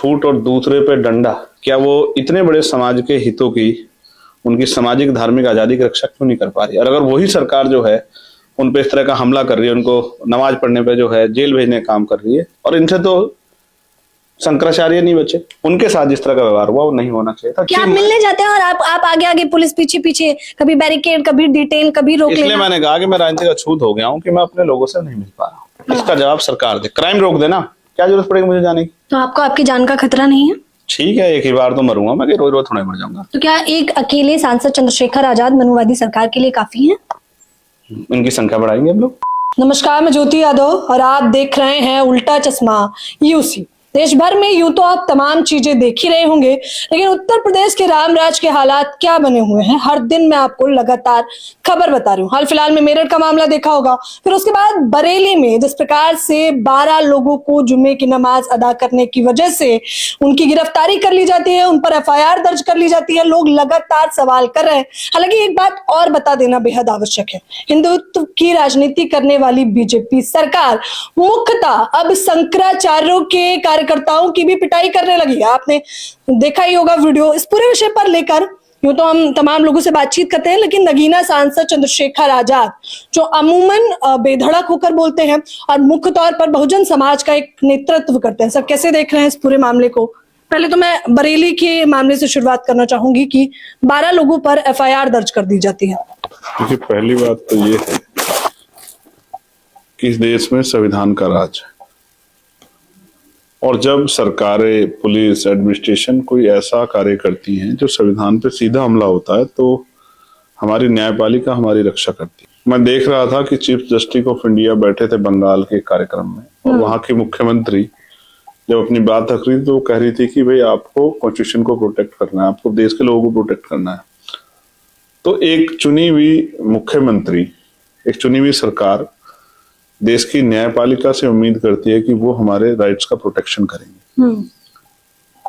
छूट और दूसरे पे डंडा, क्या वो इतने बड़े समाज के हितों की, उनकी सामाजिक धार्मिक आजादी की रक्षा क्यों नहीं कर पा रही? और अगर वही सरकार जो है उन पे इस तरह का हमला कर रही है, उनको नमाज पढ़ने पे जो है जेल भेजने का काम कर रही है, और इनसे तो शंकराचार्य नहीं बचे, उनके साथ जिस तरह का व्यवहार हुआ वो नहीं होना चाहिए था। क्या आप मिलने जाते हैं और आप आगे आगे, पुलिस पीछे पीछे, कभी बैरिकेड, कभी डिटेन, कभी रोक लेना? इसलिए मैंने कहा कि मैं राजनीति का छूत हो गया हूँ कि मैं अपने लोगों से नहीं मिल पा रहा हूँ। इसका जवाब सरकार दे, क्राइम रोक देना, क्या जरूरत पड़ेगी मुझे जाने की? तो आपको आपकी जान का खतरा नहीं है? ठीक है, एक ही बार तो मरूंगा मैं, कि रोज रोज थोड़ा मर जाऊंगा। तो क्या एक अकेले सांसद चंद्रशेखर आजाद मनुवादी सरकार के लिए काफी है? इनकी संख्या बढ़ाएंगे हम लोग। नमस्कार, मैं ज्योति यादव और आप देख रहे हैं उल्टा चश्मा यूसी। देश भर में यूं तो आप तमाम चीजें देख ही रहे होंगे, लेकिन उत्तर प्रदेश के रामराज के हालात क्या बने हुए हैं, हर दिन मैं आपको लगातार खबर बता रही हूँ। हाल फिलहाल में मेरठ का मामला देखा होगा, फिर उसके बाद बरेली में जिस प्रकार से 12 लोगों को जुम्मे की नमाज अदा करने की वजह से उनकी गिरफ्तारी कर ली जाती है, उन पर FIR दर्ज कर ली जाती है। लोग लगातार सवाल कर रहे हैं। हालांकि एक बात और बता देना बेहद आवश्यक है, हिंदुत्व की राजनीति करने वाली बीजेपी सरकार मुख्यतः अब शंकराचार्यों के कार्यकर्ताओं की भी पिटाई करने लगी है। आपने देखा ही होगा वीडियो। इस पूरे विषय पर लेकर यूं तो हम तमाम लोगों से बातचीत करते हैं, लेकिन नगीना सांसद चंद्रशेखर आजाद जो अमूमन बेधड़क होकर बोलते हैं और मुख्य तौर पर बहुजन समाज का एक नेतृत्व करते हैं, सब कैसे देख रहे हैं इस पूरे मामले को? पहले तो मैं बरेली के मामले से शुरुआत करना चाहूंगी कि 12 लोगों पर FIR दर्ज कर दी जाती है। देखिए, पहली बात तो ये है कि इस देश में संविधान का राज है, और जब सरकारें, पुलिस, एडमिनिस्ट्रेशन कोई ऐसा कार्य करती हैं जो संविधान पे सीधा हमला होता है, तो हमारी न्यायपालिका हमारी रक्षा करती है। मैं देख रहा था कि चीफ जस्टिस ऑफ इंडिया बैठे थे बंगाल के कार्यक्रम में, और वहां की मुख्यमंत्री जब अपनी बात रख रही थी तो वो कह रही थी कि भाई आपको कॉन्स्टिट्यूशन को प्रोटेक्ट करना है, आपको देश के लोगों को प्रोटेक्ट करना है। तो एक चुनी हुई मुख्यमंत्री, एक चुनी हुई सरकार देश की न्यायपालिका से उम्मीद करती है कि वो हमारे राइट्स का प्रोटेक्शन करेंगे।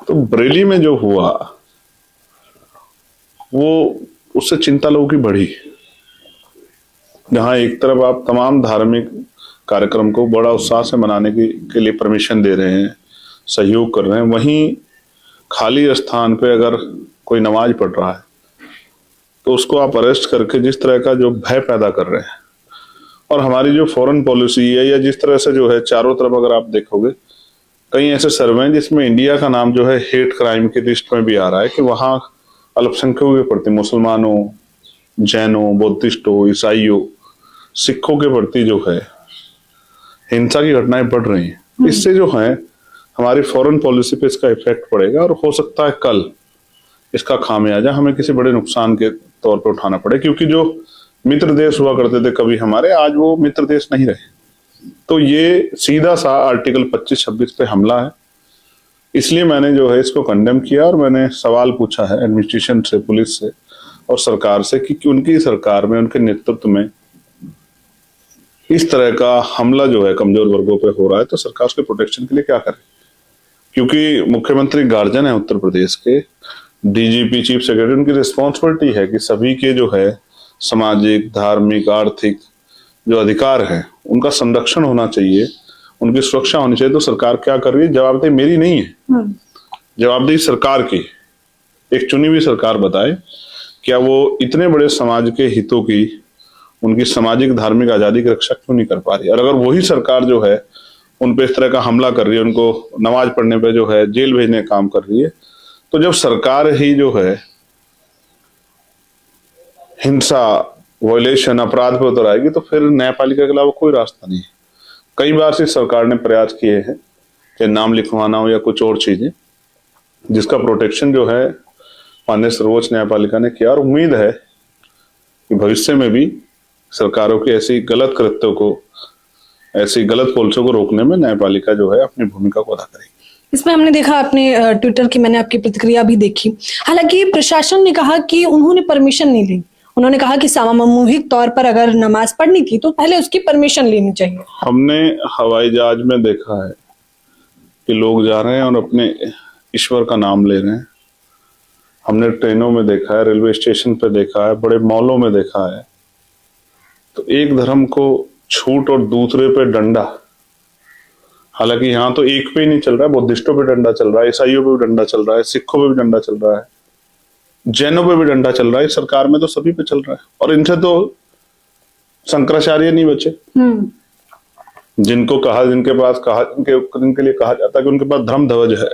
तो बरेली में जो हुआ वो, उससे चिंता लोगों की बढ़ी। जहां एक तरफ आप तमाम धार्मिक कार्यक्रम को बड़ा उत्साह से मनाने के लिए परमिशन दे रहे हैं, सहयोग कर रहे हैं, वहीं खाली स्थान पे अगर कोई नमाज पढ़ रहा है तो उसको आप अरेस्ट करके जिस तरह का जो भय पैदा कर रहे हैं, और हमारी जो फॉरेन पॉलिसी है, या जिस तरह से जो है चारों तरफ अगर आप देखोगे, कई ऐसे सर्वे हैं जिसमें इंडिया का नाम जो है हेट क्राइम की लिस्ट में भी आ रहा है, कि वहां अल्पसंख्यकों के प्रति, मुसलमानों, जैनों, बुद्धिस्टों, ईसाइयों, सिखों के प्रति जो है हिंसा की घटनाएं बढ़ रही हैं। इससे जो है हमारी फॉरेन पॉलिसी पे इसका इफेक्ट पड़ेगा, और हो सकता है कल इसका खामियाजा हमें किसी बड़े नुकसान के तौर पर उठाना पड़े, क्योंकि जो मित्र देश हुआ करते थे कभी हमारे, आज वो मित्र देश नहीं रहे। तो ये सीधा सा आर्टिकल 25-26 पे हमला है। इसलिए मैंने जो है इसको कंडेम किया, और मैंने सवाल पूछा है एडमिनिस्ट्रेशन से, पुलिस से और सरकार से कि उनकी सरकार में, उनके नेतृत्व में इस तरह का हमला जो है कमजोर वर्गों पे हो रहा है, तो सरकार उसके प्रोटेक्शन के लिए क्या करे। क्योंकि मुख्यमंत्री गार्जियन है उत्तर प्रदेश के, DGP, चीफ सेक्रेटरी, उनकी रिस्पॉन्सिबिलिटी है कि सभी के जो है सामाजिक, धार्मिक, आर्थिक जो अधिकार है उनका संरक्षण होना चाहिए, उनकी सुरक्षा होनी चाहिए। तो सरकार क्या कर रही है? जवाबदेही मेरी नहीं है, जवाबदेही सरकार की। एक चुनी हुई सरकार बताए, क्या वो इतने बड़े समाज के हितों की, उनकी सामाजिक धार्मिक आजादी की रक्षा क्यों नहीं कर पा रही? और अगर वही सरकार जो है उन पे इस तरह का हमला कर रही है, उनको नमाज पढ़ने पे जो है जेल भेजने का काम कर रही है, तो जब सरकार ही जो है हिंसा, वायलेशन, अपराध पर उतर आएगी, तो फिर न्यायपालिका के अलावा कोई रास्ता नहीं है। कई बार से सरकार ने प्रयास किए हैं कि नाम लिखवाना हो या कुछ और चीजें, जिसका प्रोटेक्शन जो है माननीय सर्वोच्च न्यायपालिका ने किया, और उम्मीद है कि भविष्य में भी सरकारों की ऐसी गलत कृत्यों को, ऐसी गलत पॉलिसियों को रोकने में न्यायपालिका जो है अपनी भूमिका को अदा करेगी। इसमें हमने देखा, अपने ट्विटर की मैंने आपकी प्रतिक्रिया भी देखी। हालांकि प्रशासन ने कहा कि उन्होंने परमिशन नहीं ली। उन्होंने कहा कि सामूहिक तौर पर अगर नमाज पढ़नी थी तो पहले उसकी परमिशन लेनी चाहिए। हमने हवाई जहाज में देखा है कि लोग जा रहे हैं और अपने ईश्वर का नाम ले रहे हैं। हमने ट्रेनों में देखा है, रेलवे स्टेशन पे देखा है, बड़े मॉलों में देखा है। तो एक धर्म को छूट और दूसरे पे डंडा, हालांकि यहाँ तो एक पे ही नहीं चल रहा है, बुद्धिस्टों पे डंडा चल रहा है, ईसाइयों पे भी डंडा चल रहा है, सिखों पे भी डंडा चल रहा है, जैनों पे भी डंडा चल रहा है। सरकार में तो सभी पे चल रहा है, और इनसे तो शंकराचार्य नहीं बचे, जिनको कहा, जिनके पास कहा, जिनके लिए कहा जाता है कि उनके पास धर्म ध्वज है,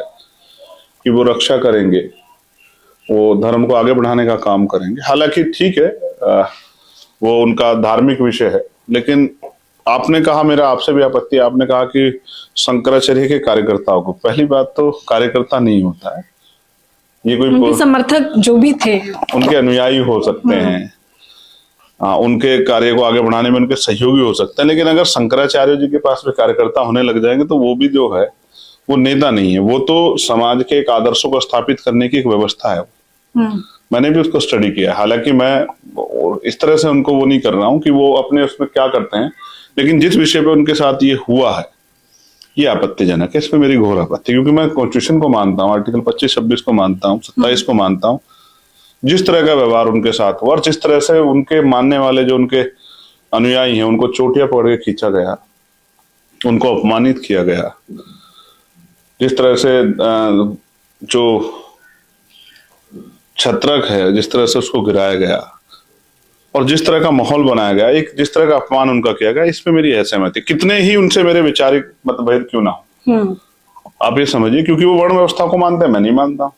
कि वो रक्षा करेंगे, वो धर्म को आगे बढ़ाने का काम करेंगे। हालांकि ठीक है, वो उनका धार्मिक विषय है, लेकिन आपने कहा, मेरा आपसे भी आपत्ति, आपने कहा कि शंकराचार्य के कार्यकर्ताओं को, पहली बात तो कार्यकर्ता नहीं होता है, ये कोई उनके समर्थक जो भी थे, उनके अनुयायी हो सकते हैं, उनके कार्य को आगे बढ़ाने में उनके सहयोगी हो सकते हैं, लेकिन अगर शंकराचार्य जी के पास भी कार्यकर्ता होने लग जाएंगे तो वो भी जो है वो नेता नहीं है, वो तो समाज के एक आदर्शों को स्थापित करने की एक व्यवस्था है। मैंने भी उसको स्टडी किया, हालांकि मैं इस तरह से उनको वो नहीं कर रहा हूँ कि वो अपने उसमें क्या करते हैं, लेकिन जिस विषय पे उनके साथ ये हुआ है ये आपत्तिजनक है, इसमें मेरी घोर आपत्ति, क्योंकि मैं कॉन्स्टिट्यूशन को मानता हूँ, आर्टिकल 25-26 को मानता हूँ, 27 को मानता हूँ। जिस तरह का व्यवहार उनके साथ हुआ और जिस तरह से उनके मानने वाले जो उनके अनुयायी हैं उनको चोटियां पकड़ के खींचा गया, उनको अपमानित किया गया, जिस तरह से जो छत्रक है जिस तरह से उसको गिराया गया और जिस तरह का माहौल बनाया गया, एक जिस तरह का अपमान उनका किया गया, इसमें मेरी असहमति, कितने ही उनसे मेरे वैचारिक मतभेद क्यों ना हो, आप ये समझिए, क्योंकि वो वर्ण व्यवस्था को मानते हैं, मैं नहीं मानता।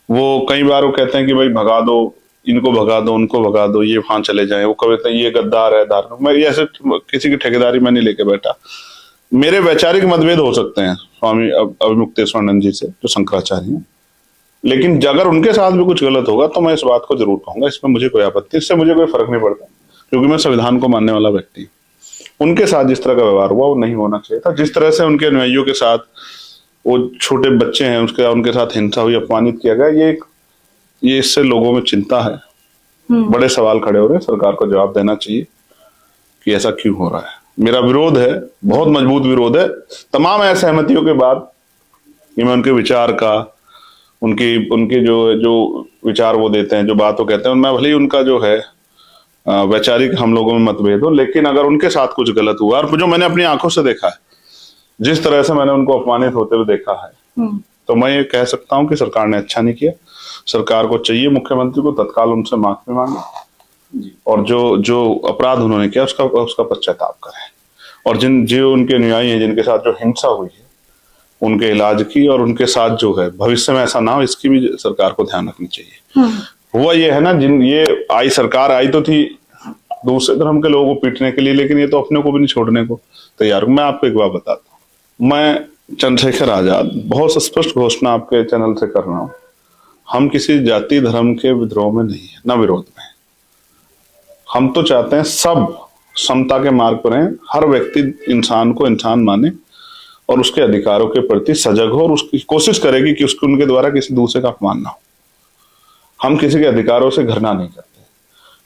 वो कई बार वो कहते हैं कि भाई भगा दो, इनको भगा दो, उनको भगा दो, ये वहां चले जाएं, वो कहते हैं ये गद्दार है, धार्मिक। मैं ये ऐसे किसी की ठेकेदारी मैं नहीं लेके बैठा, मेरे वैचारिक मतभेद हो सकते हैं स्वामी अभिमुक्तेश्वरानंद जी से, जो शंकराचार्य हैं, लेकिन अगर उनके साथ भी कुछ गलत होगा तो मैं इस बात को जरूर कहूंगा, इसमें मुझे कोई आपत्ति, इससे मुझे कोई फर्क नहीं पड़ता, क्योंकि मैं संविधान को मानने वाला व्यक्ति हूं। उनके साथ जिस तरह का व्यवहार हुआ वो नहीं होना चाहिए था, जिस तरह से उनके अनुयायियों के साथ, वो छोटे बच्चे हैं उनके साथ हिंसा हुई, अपमानित किया गया, ये इससे लोगों में चिंता है, बड़े सवाल खड़े हो रहे हैं, सरकार को जवाब देना चाहिए कि ऐसा क्यों हो रहा है। मेरा विरोध है, बहुत मजबूत विरोध है, तमाम असहमतियों के बाद कि मैं उनके विचार का, उनके जो विचार वो देते हैं, जो बात वो कहते हैं, मैं भले ही उनका जो है वैचारिक हम लोगों में मतभेद हो, लेकिन अगर उनके साथ कुछ गलत हुआ, और जो मैंने अपनी आंखों से देखा है, जिस तरह से मैंने उनको अपमानित होते हुए देखा है, तो मैं ये कह सकता हूं कि सरकार ने अच्छा नहीं किया। सरकार को चाहिए मुख्यमंत्री को तत्काल उनसे माफी मांगे और जो अपराध उन्होंने किया उसका पश्चाताप करें, और जो उनके अनुयायी हैं, जिनके साथ जो हिंसा हुई है, उनके इलाज की, और उनके साथ जो है भविष्य में ऐसा ना हो, इसकी भी सरकार को ध्यान रखनी चाहिए। हुआ ये है ना, ये सरकार आई तो थी दूसरे धर्म के लोगों को पीटने के लिए, लेकिन ये तो अपने को भी नहीं छोड़ने को तैयार। मैं आपको एक बात बताता हूँ, मैं चंद्रशेखर आजाद बहुत स्पष्ट घोषणा आपके चैनल से कर रहा हूँ, हम किसी जाति धर्म के विद्रोह में नहीं है, ना विरोध में। हम तो चाहते हैं सब समता के मार्ग पर हैं, हर व्यक्ति इंसान को इंसान माने और उसके अधिकारों के प्रति सजग हो, और उसकी कोशिश करेगी कि उनके द्वारा किसी दूसरे का अपमान ना हो। हम किसी के अधिकारों से घृणा नहीं करते,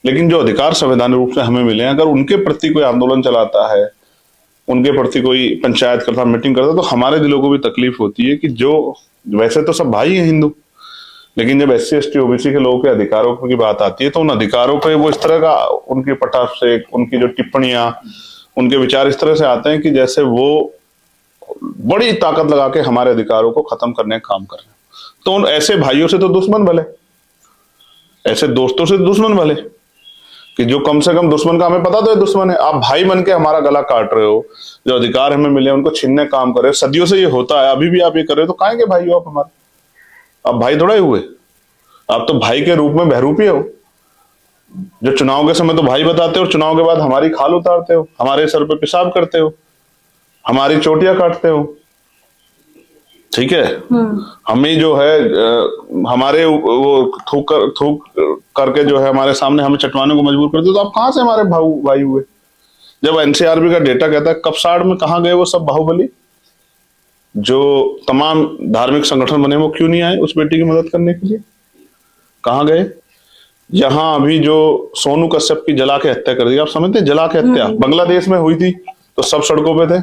लेकिन जो अधिकार संवैधानिक रूप से हमें मिले हैं, अगर उनके प्रति कोई आंदोलन चलाता है, उनके प्रति कोई पंचायत करता, मीटिंग करता, तो हमारे दिलों को भी तकलीफ होती है कि जो वैसे तो सब भाई हैं हिंदू, लेकिन जब SC ST OBC के लोगों के अधिकारों की बात आती है तो उन अधिकारों पे वो इस तरह का उनकी पटाख से, उनकी जो टिप्पणियां, उनके विचार इस तरह से आते हैं कि जैसे वो बड़ी ताकत लगा के हमारे अधिकारों को खत्म करने का काम कर रहे हैं। तो उन ऐसे भाइयों से तो दुश्मन भले, ऐसे दोस्तों से दुश्मन भले, कि जो कम से कम दुश्मन का हमें पता तो है दुश्मन है, आप भाई बन के हमारा गला काट रहे हो, जो अधिकार हमें मिले उनको छीनने का काम कर रहे हो, सदियों से ये होता है, अभी भी आप ये कर रहे हो, तो काहे के भाई हो आप हमारे? आप भाई थोड़ा ही हुए, आप तो भाई के रूप में बहरूपी हो, जो चुनाव के समय तो भाई बताते हो, चुनाव के बाद हमारी खाल उतारते हो, हमारे सर पे पेशाब करते हो, हमारी चोटियां काटते हो, ठीक है। हमें जो है हमारे वो थूक करके जो है हमारे सामने हमें चटवाने को मजबूर करते, तो आप कहां से हमारे भाई हुए? जब NCRB का डेटा कहता है कपसाड़ में कहां गए वो सब बाहुबली, जो तमाम धार्मिक संगठन बने, वो क्यों नहीं आए उस बेटी की मदद करने के लिए? कहां गए? यहां अभी जो सोनू कश्यप की जला के हत्या कर दी, आप समझते हैं, जला के हत्या बांग्लादेश में हुई थी तो सब सड़कों पे थे,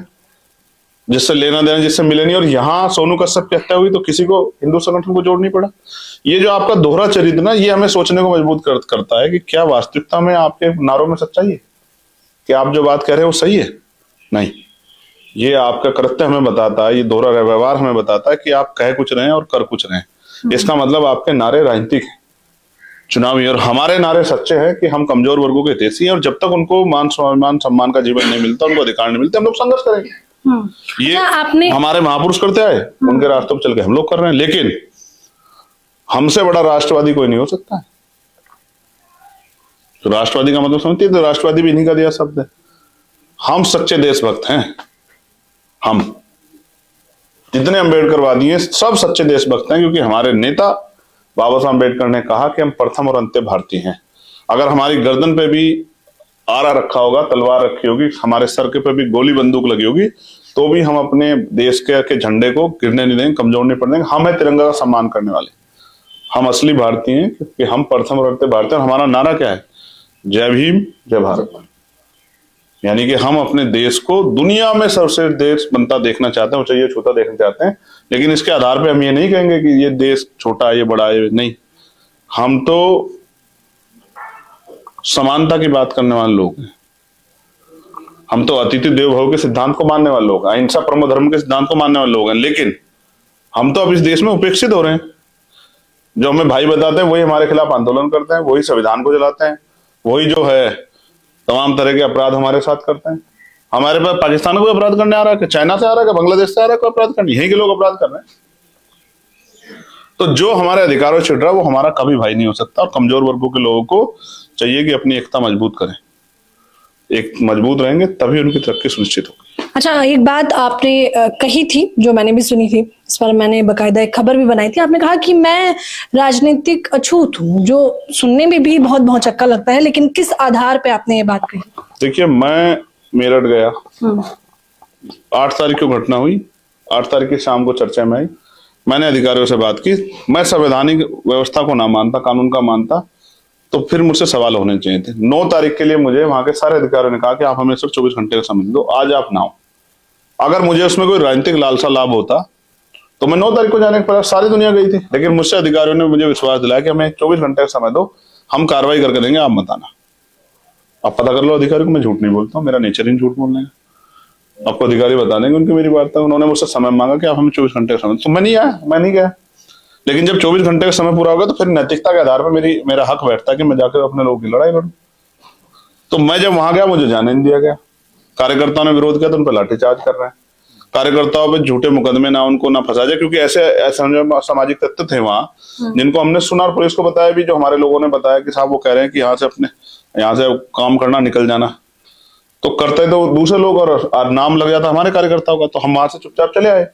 जिससे लेना देना जिससे मिले नहीं, और यहाँ सोनू कश्यप की हत्या हुई तो किसी को, हिंदू संगठन को जोड़ नहीं पड़ा। ये जो आपका दोहरा चरित्र ना, ये हमें सोचने को मजबूर करता है कि क्या वास्तविकता में आपके नारों में सच्चाई है? कि आप जो बात कह रहे हैं वो सही है? नहीं, ये आपका कृत्य हमें बताता है, ये दोहरा व्यवहार हमें बताता है कि आप कह कुछ रहे हैं और कर कुछ रहे हैं। इसका मतलब आपके नारे राजनीतिक हैं, चुनावी, और हमारे नारे सच्चे हैं कि हम कमजोर वर्गों के हितैषी हैं और जब तक उनको मान सम्मान का जीवन नहीं मिलता, उनको अधिकार नहीं मिलते, हम लोग संघर्ष करेंगे। ये आपने हमारे महापुरुष करते आए, उनके रास्तों पर चल के हम लोग कर रहे हैं। लेकिन हमसे बड़ा राष्ट्रवादी कोई नहीं हो सकता है। तो राष्ट्रवादी का मतलब समझती है, तो राष्ट्रवादी भी इन्हीं का दिया शब्द है। हम सच्चे देशभक्त हैं। हम जितने अम्बेडकरवादी हैं सब सच्चे देशभक्त हैं, क्योंकि हमारे नेता बाबा साहब अम्बेडकर ने कहा कि हम प्रथम और अंत्य भारतीय हैं। अगर हमारी गर्दन पे भी आरा रखा होगा, तलवार रखी होगी, हमारे सर के पे भी गोली बंदूक लगी होगी, तो भी हम अपने देश के झंडे को गिरने नहीं देंगे, कमजोर नहीं पड़ने देंगे। हम है तिरंगा का सम्मान करने वाले, हम असली भारतीय हैं, क्योंकि हम प्रथम और अंत्य भारतीय। और हमारा नारा क्या है? जय भीम जय भारत। यानी कि हम अपने देश को दुनिया में सर्वश्रेष्ठ देश बनता देखना चाहते हैं, ऊंचाई छोटा देखना चाहते हैं। लेकिन इसके आधार पे हम ये नहीं कहेंगे कि ये देश छोटा है, ये बड़ा है, नहीं। हम तो समानता की बात करने वाले लोग हैं। हम तो अतिथि देवो भव के सिद्धांत को मानने वाले लोग हैं, अहिंसा परमो धर्म के सिद्धांत को मानने वाले लोग हैं। लेकिन हम तो अब इस देश में उपेक्षित हो रहे हैं। जो हमें भाई बताते हैं वही हमारे खिलाफ आंदोलन करते हैं, वही संविधान को जलाते हैं, वही जो है तमाम तरह के अपराध हमारे साथ करते हैं। हमारे पास पाकिस्तान को अपराध करने आ रहा है, कि चाइना से आ रहा है, कि बांग्लादेश से आ रहा है, कोई अपराध करने? यहीं के लोग अपराध कर रहे हैं। तो जो हमारे अधिकारों से छिड़ रहा है वो हमारा कभी भाई नहीं हो सकता। और कमजोर वर्गों के लोगों को चाहिए कि अपनी एकता मजबूत करें। एक मजबूत रहेंगे तभी उनकी तरक्की सुनिश्चित होगी। अच्छा, एक बात आपने कही थी जो मैंने भी सुनी थी, इस पर मैंने बकायदा एक खबर भी बनाई थी। आपने कहा कि मैं राजनीतिक अछूत हूँ, जो सुनने में भी बहुत भौचक्का लगता है। लेकिन किस आधार पे आपने ये बात कही? देखिए, मैं मेरठ गया, 8 तारीख को घटना हुई, 8 तारीख की शाम को चर्चा में आई। मैंने अधिकारियों से बात की। मैं संवैधानिक व्यवस्था को ना मानता, कानून का मानता, तो फिर मुझसे सवाल होने चाहिए थे। 9 तारीख के लिए मुझे वहां के सारे अधिकारियों ने कहा कि आप हमें सिर्फ 24 घंटे का समय दो, आज आप ना हो। अगर मुझे उसमें कोई राजनीतिक लालसा लाभ होता तो मैं 9 तारीख को जाने के बाद सारी दुनिया गई थी। लेकिन मुझसे अधिकारियों ने मुझे विश्वास दिलाया कि हमें 24 घंटे का समय दो, हम कार्रवाई करके देंगे, आप मत आना। आप पता कर लो अधिकारी को, मैं झूठ नहीं बोलता हूँ, मेरा नेचर ही झूठ बोलने का। आपको अधिकारी बता देंगे, उनकी मेरी बात है। उन्होंने मुझसे समय मांगा कि आप हमें 24 घंटे का समय, तो मैं नहीं आया, मैं नहीं गया। लेकिन जब 24 घंटे का समय पूरा हो गया तो फिर नैतिकता के आधार पर मेरा हक बैठता है कि मैं जाकर अपने लोगों की लड़ाई लड़ूं। तो मैं जब वहां गया, मुझे जाने नहीं दिया गया। कार्यकर्ताओं ने विरोध किया तो उन पर लाठीचार्ज कर रहे हैं। कार्यकर्ताओं पे झूठे मुकदमे ना उनको ना फंसा जाए, क्योंकि ऐसे सामाजिक तत्व थे वहां जिनको हमने सुना और पुलिस को बताया भी, जो हमारे लोगों ने बताया कि साहब वो कह रहे हैं कि यहाँ से काम करना, निकल जाना। तो करते तो दूसरे लोग, और नाम लग जाता हमारे कार्यकर्ताओं का, तो हम वहां से चुपचाप चले आए।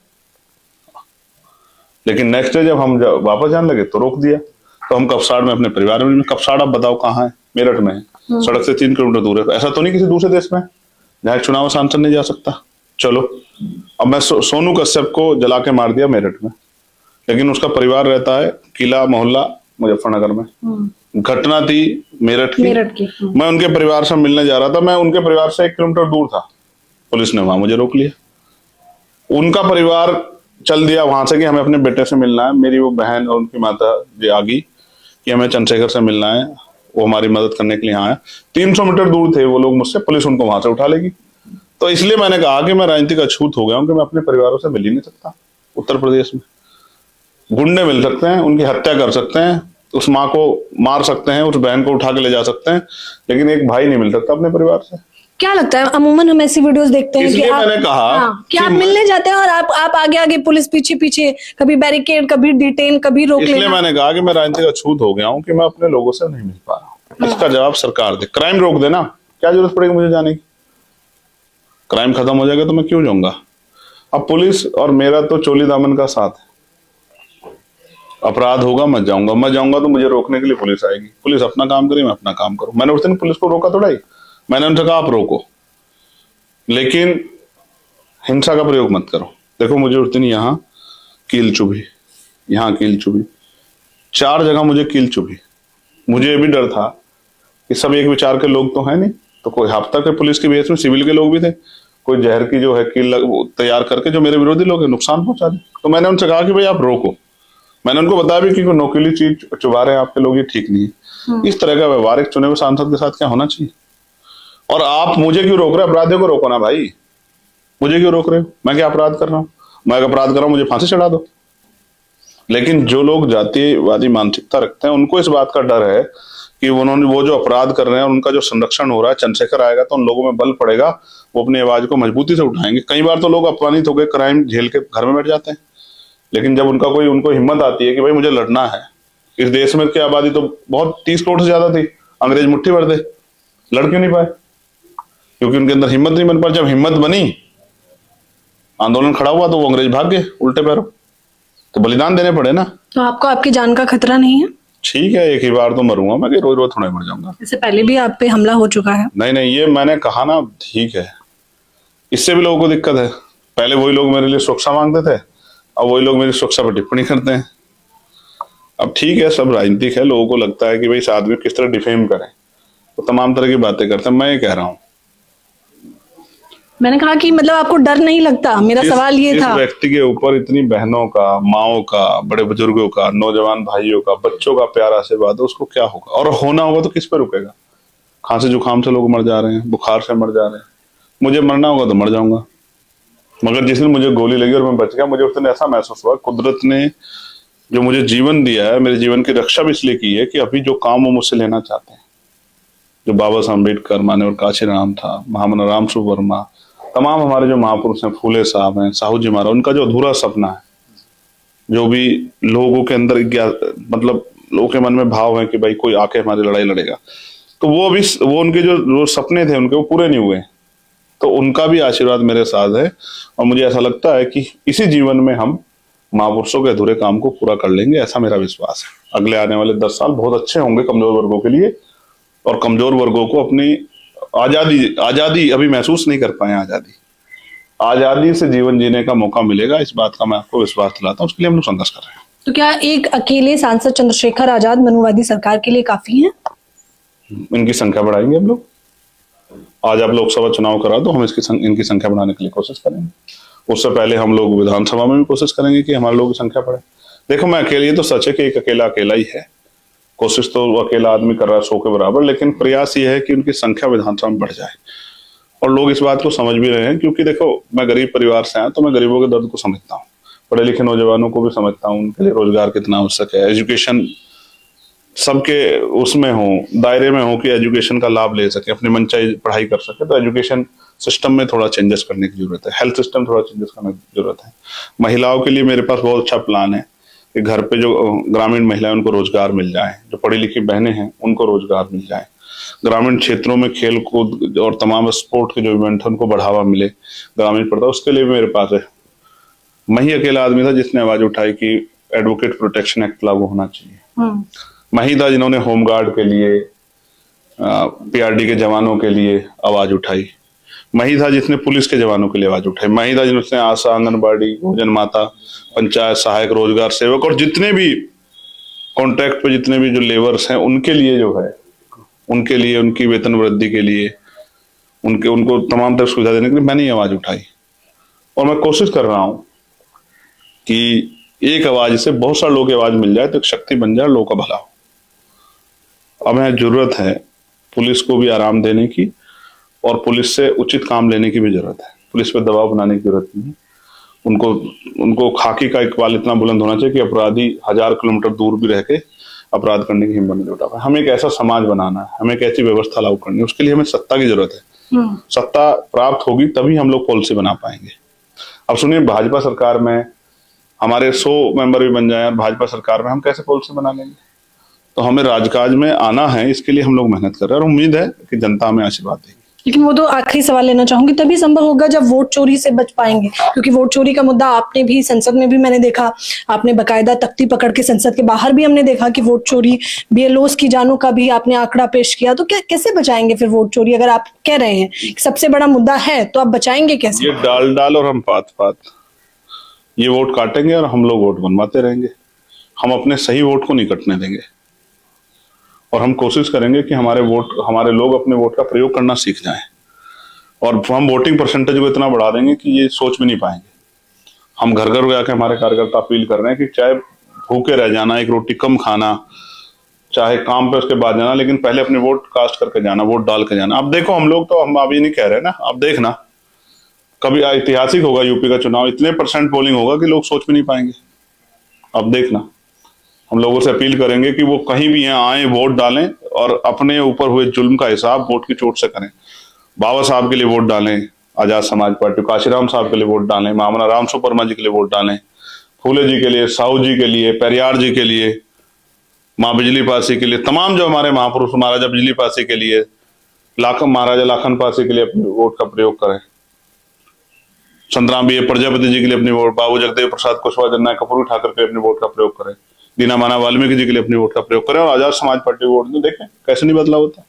लेकिन नेक्स्ट डे जब हम वापस जाने लगे तो रोक दिया। तो हम कपसाड़ में अपने परिवार में, कपसाड़ आप बताओ कहाँ है? मेरठ में है, सड़क से 3 किलोमीटर दूर है। ऐसा तो नहीं किसी दूसरे देश में जहाँ चुनाव सांसद नहीं जा सकता। चलो, अब मैं सोनू कश्यप को जला के मार दिया मेरठ में, लेकिन उसका परिवार रहता है किला मोहल्ला मुजफ्फरनगर में। घटना थी मेरठ की। मैं उनके परिवार से मिलने जा रहा था। मैं उनके परिवार से 1 किलोमीटर दूर था, पुलिस ने वहां मुझे रोक लिया। उनका परिवार चल दिया वहां से कि हमें अपने बेटे से मिलना है। मेरी वो बहन और उनकी माता जी आ गई कि हमें चंद्रशेखर से मिलना है, वो हमारी मदद करने के लिए आया। 300 मीटर दूर थे वो लोग मुझसे, पुलिस उनको वहां से उठा लेगी। तो इसलिए मैंने कहा कि मैं राजनीतिक अछूत हो गया हूं कि मैं अपने परिवारों से मिल ही नहीं सकता। उत्तर प्रदेश में गुंडे मिल सकते हैं, उनकी हत्या कर सकते हैं, उस माँ को मार सकते हैं, उस बहन को उठा के ले जा सकते हैं, लेकिन एक भाई नहीं मिल सकता अपने परिवार से। क्या लगता है, अमूमन हम ऐसी वीडियोस देखते हैं कि मैंने कहा कि आप मिलने जाते हैं और आप आगे आगे, पुलिस पीछे पीछे, कभी बैरिकेड, कभी डिटेन, कभी रोक लेना। इसलिए मैंने कहा कि मैं राजनीतिक अछूत हो गया हूँ कि मैं अपने लोगों से नहीं मिल पा रहा हूँ। इसका जवाब सरकार दे। क्राइम रोक देना, क्या जरूरत पड़ेगी मुझे जाने की? क्राइम खत्म हो जाएगा तो मैं क्यों जाऊंगा? अब पुलिस और मेरा तो चोली दामन का साथ है। अपराध होगा मैं जाऊंगा तो मुझे रोकने के लिए पुलिस आएगी। पुलिस अपना काम करे, मैं अपना काम करूं। मैंने उस दिन पुलिस को रोका थोड़ा ही, मैंने उनसे कहा आप रोको, लेकिन हिंसा का प्रयोग मत करो। देखो, मुझे उस दिन यहाँ कील चुभी, 4 जगह मुझे कील चुभी। मुझे ये भी डर था कि सब एक विचार के लोग तो है नहीं, तो कोई हफ्ता के पुलिस के बेस में सिविल के लोग भी थे, कोई जहर की जो है कील तैयार करके जो मेरे विरोधी लोग हैं नुकसान पहुंचा दे। तो मैंने उनसे कहा कि भाई आप रोको। मैंने उनको बताया भी कि कोई नोकीली चीज चुभा रहे हैं आपके लोग, ये ठीक नहीं है। इस तरह का व्यवहार एक चुने हुए सांसद के साथ क्या होना चाहिए? और आप मुझे क्यों रोक रहे? अपराधियों को रोको ना भाई। मुझे क्यों रोक रहे हो? मैं क्या अपराध कर रहा हूँ? मैं अगर अपराध कर रहा हूँ मुझे फांसी चढ़ा दो। लेकिन जो लोग जातिवादी मानसिकता रखते हैं उनको इस बात का डर है कि उन्होंने वो जो अपराध कर रहे हैं उनका जो संरक्षण हो रहा है, चंद्रशेखर आएगा तो उन लोगों में बल पड़ेगा, वो अपनी आवाज को मजबूती से उठाएंगे। कई बार तो लोग अपमानित होकर क्राइम झेल के घर में बैठ जाते हैं, लेकिन जब उनका कोई उनको हिम्मत आती है कि भाई मुझे लड़ना है, इस देश में की आबादी तो बहुत 30 करोड़ से ज्यादा थी, अंग्रेज मुट्ठी भर दे, लड़ क्यों नहीं पाए? क्योंकि उनके अंदर हिम्मत नहीं बन पाई। जब हिम्मत बनी, आंदोलन खड़ा हुआ, तो वो अंग्रेज भाग गए उल्टे पैरों। तो बलिदान देने पड़े ना। तो आपको आपकी जान का खतरा नहीं है? ठीक है, एक ही बार तो मरूंगा मैं, कि रोज रोज थोड़ा मर जाऊंगा। इससे पहले भी आप पे हमला हो चुका है। नहीं नहीं, ये मैंने कहा ना, ठीक है, इससे भी लोगों को दिक्कत है। पहले वही लोग मेरे लिए सुरक्षा मांगते थे, अब वही लोग मेरी सुरक्षा पर टिप्पणी करते हैं। अब ठीक है, सब राजनीतिक है, लोगों को लगता है कि भाई इस आदमी को किस तरह डिफेम करें, तो तमाम तरह की बातें करते हैं। मैं ये कह रहा हूँ, मैंने कहा कि मतलब आपको डर नहीं लगता, मेरा सवाल ये था। इस व्यक्ति के ऊपर इतनी बहनों का, माओं का, बड़े बुजुर्गों का, नौजवान भाइयों का, बच्चों का प्यार आशीर्वाद है, उसको क्या होगा? और होना होगा तो किस पर रुकेगा? खांसी जुकाम से लोग मर जा रहे हैं, बुखार से मर जा रहे हैं, मुझे मरना होगा तो मर जाऊंगा। मगर जिस दिन मुझे गोली लगी और मैं बच गया, मुझे उस दिन ऐसा महसूस हुआ कुदरत ने जो मुझे जीवन दिया है, मेरे जीवन की रक्षा भी इसलिए की है कि अभी जो काम वो मुझसे लेना चाहते हैं, जो बाबा साहब अम्बेडकर, मान्यवर काशीराम था, महामना रामस्वरूप वर्मा, तमाम हमारे जो महापुरुष हैं, फूले साहब हैं, साहू जी महाराज, उनका जो अधूरा सपना है, जो भी लोगों के अंदर मतलब लोगों के मन में भाव है कि भाई कोई आके हमारी लड़ाई लड़ेगा, तो वो अभी वो उनके जो सपने थे उनके, वो पूरे नहीं हुए। तो उनका भी आशीर्वाद मेरे साथ है, और मुझे ऐसा लगता है कि इसी जीवन में हम महापुरुषों के अधूरे काम को पूरा कर लेंगे, ऐसा मेरा विश्वास है। अगले आने वाले 10 साल बहुत अच्छे होंगे कमजोर वर्गों के लिए, और कमजोर वर्गों को अपनी आजादी अभी महसूस नहीं कर पाए, आजादी से जीवन जीने का मौका मिलेगा, इस बात का मैं आपको विश्वास दिलाता हूँ। उसके लिए हम लोग संघर्ष कर रहे हैं। तो क्या एक अकेले सांसद चंद्रशेखर आजाद मनुवादी सरकार के लिए काफी है? इनकी संख्या बढ़ाएंगे हम लोग। आज आप लोकसभा चुनाव करा दो, हम इनकी संख्या बढ़ाने के लिए कोशिश करेंगे। उससे पहले हम लोग विधानसभा में भी कोशिश करेंगे कि हमारे लोगों की संख्या बढ़े। देखो, मैं अकेले, ये तो सच है कि एक अकेला ही है, कोशिश तो वो अकेला आदमी कर रहा है 100 के बराबर, लेकिन प्रयास ये है कि उनकी संख्या विधानसभा में बढ़ जाए। और लोग इस बात को समझ भी रहे हैं, क्योंकि देखो, मैं गरीब परिवार से आया, तो मैं गरीबों के दर्द को समझता हूँ, पढ़े लिखे नौजवानों को भी समझता हूँ, उनके लिए रोजगार कितना आवश्यक है, एजुकेशन सबके उसमें हो, दायरे में हो कि एजुकेशन का लाभ ले सके, अपनी मनचाही पढ़ाई कर सके। तो एजुकेशन सिस्टम में थोड़ा चेंजेस करने की जरूरत है, हेल्थ सिस्टम थोड़ा चेंजेस करने की जरूरत है। महिलाओं के लिए मेरे पास बहुत अच्छा प्लान है कि घर पे जो ग्रामीण महिलाएं, उनको रोजगार मिल जाए, जो पढ़ी लिखी बहनें हैं उनको रोजगार मिल जाए, ग्रामीण क्षेत्रों में खेल कूद और तमाम स्पोर्ट के जो इवेंट है उनको बढ़ावा मिले, ग्रामीण पड़ता, उसके लिए भी मेरे पास है। मैं ही अकेला आदमी था जिसने आवाज उठाई कि एडवोकेट प्रोटेक्शन एक्ट लागू होना चाहिए। मैं ही था जिन्होंने होमगार्ड के लिए, पीआरडी के जवानों के लिए आवाज उठाई। मैं ही था जिसने पुलिस के जवानों के लिए आवाज उठाई। मैं ही था जिसने आशा, आंगनबाड़ी, भोजन माता, पंचायत सहायक, रोजगार सेवक और जितने भी कॉन्ट्रैक्ट पे जितने भी जो लेबर्स हैं उनके लिए जो है, उनके लिए, उनकी वेतन वृद्धि के लिए, उनको तमाम तरह सुविधा देने के लिए मैंने आवाज उठाई। और मैं कोशिश कर रहा हूं कि एक आवाज से बहुत सारे लोगों की आवाज मिल जाए तो एक शक्ति बन जाए, लोगों का भला हो। अब हमें जरूरत है पुलिस को भी आराम देने की, और पुलिस से उचित काम लेने की भी जरूरत है। पुलिस पे दबाव बनाने की जरूरत नहीं है। उनको खाकी का इकबाल इतना बुलंद होना चाहिए कि अपराधी 1000 किलोमीटर दूर भी रह के अपराध करने की हिम्मत नहीं जुटा पाए। हमें एक ऐसा समाज बनाना है, हमें एक ऐसी व्यवस्था लागू करनी है, उसके लिए हमें सत्ता की जरूरत है। सत्ता प्राप्त होगी तभी हम लोग पॉलिसी बना पाएंगे। अब सुनिए, भाजपा सरकार में हमारे 100 मेंबर भी बन जाए और भाजपा सरकार में हम कैसे पॉलिसी बना लेंगे? तो हमें राजकाज में आना है, इसके लिए हम लोग मेहनत कर रहे हैं और उम्मीद है कि जनता हमें आशीर्वाद देगी। लेकिन वो तो आखिरी सवाल लेना चाहूंगी, तभी संभव होगा जब वोट चोरी से बच पाएंगे, क्योंकि वोट चोरी का मुद्दा आपने भी संसद में भी मैंने देखा, आपने बकायदा तख्ती पकड़ के संसद के बाहर भी हमने देखा कि वोट चोरी, बीएलओस की जानों का भी आपने आंकड़ा पेश किया। तो क्या कैसे बचाएंगे फिर वोट चोरी? अगर आप कह रहे हैं कि सबसे बड़ा मुद्दा है, तो आप बचाएंगे कैसे? ये डाल और हम पात, ये वोट काटेंगे और हम लोग वोट बनवाते रहेंगे। हम अपने सही वोट को नहीं कटने देंगे, और हम कोशिश करेंगे कि हमारे लोग अपने वोट का प्रयोग करना सीख जाएं, और हम वोटिंग परसेंटेज को इतना बढ़ा देंगे कि ये सोच भी नहीं पाएंगे। हम घर घर जाके हमारे कार्यकर्ता अपील कर रहे हैं कि चाहे भूखे रह जाना, एक रोटी कम खाना, चाहे काम पे उसके बाद जाना, लेकिन पहले अपने वोट कास्ट करके जाना, वोट डाल के जाना। अब देखो, हम लोग तो हम अभी नहीं कह रहे ना, अब देखना कभी ऐतिहासिक होगा यूपी का चुनाव, इतने % पोलिंग होगा कि लोग सोच भी नहीं पाएंगे। अब देखना, हम लोगों से अपील करेंगे कि वो कहीं भी यहाँ आए, वोट डालें और अपने ऊपर हुए जुल्म का हिसाब वोट की चोट से करें। बाबा साहब के लिए वोट डालें, आजाद समाज पार्टी, काशीराम साहब के लिए वोट डालें, महामना राम सुपरमा जी के लिए वोट डालें, फूले जी के लिए, साहू जी के लिए, पेरियार जी के लिए, माँ बिजली पासी के लिए, तमाम जो हमारे महापुरुष, महाराजा बिजली पासी के लिए, महाराजा लाखन पासी के लिए अपने वोट का प्रयोग करें। संतराम बी प्रजापति जी के लिए अपनी वोट, बाबू जगदेव प्रसाद कुशवाहा, जननायक कर्पूरी ठाकर के लिए अपनी वोट का प्रयोग करें, दीना माना वाल्मीकि जी के लिए अपनी वोट का प्रयोग करें और आजाद समाज पार्टी वोट दें। देखें कैसे नहीं बदलाव होता।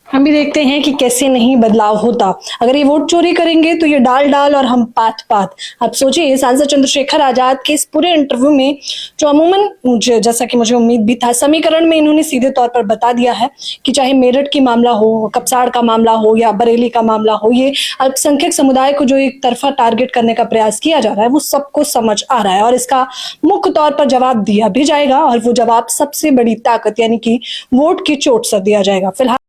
हम भी देखते हैं कि कैसे नहीं बदलाव होता। अगर ये वोट चोरी करेंगे तो ये डाल डाल और हम पात पात। आप सोचिए, सांसद चंद्रशेखर आजाद के इस पूरे इंटरव्यू में, जो अमूमन मुझे, जैसा कि मुझे उम्मीद भी था, समीकरण में इन्होंने सीधे तौर पर बता दिया है कि चाहे मेरठ की मामला हो, कपसाड़ का मामला हो या बरेली का मामला हो, ये अल्पसंख्यक समुदाय को जो एक तरफा टारगेट करने का प्रयास किया जा रहा है वो सबको समझ आ रहा है और इसका मुख्य तौर पर जवाब दिया भी जाएगा और वो जवाब सबसे बड़ी ताकत यानी कि वोट की चोट से दिया जाएगा। फिलहाल